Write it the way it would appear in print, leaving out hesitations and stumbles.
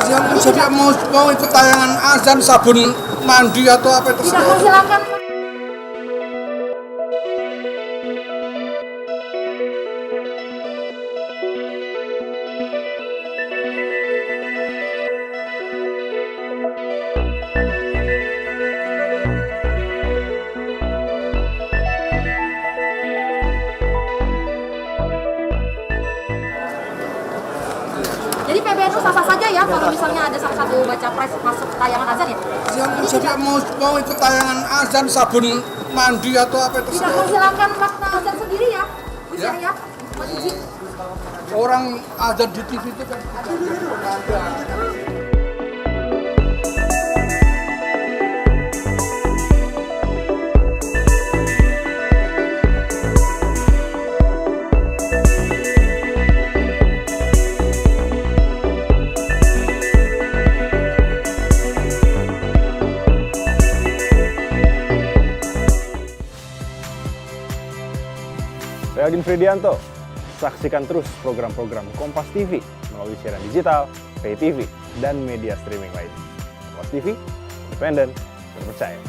Jadi mau ikut tayangan azan sabun mandi atau apa itu? Tidak menghilangkan. Jadi PBNU sah-sah saja ya kalau misalnya ada salah satu baca pres masuk tayangan azan ya? Jadi mau ikut tayangan azan sabun mandi atau apa itu? Tidak menghilangkan makna azan sendiri ya? Bisa ya? Mas izin. Orang azan di TV itu kan Saya Odin Fridianto. Saksikan terus program-program Kompas TV melalui siaran digital, pay TV, dan media streaming lain. Kompas TV, independen, terpercaya.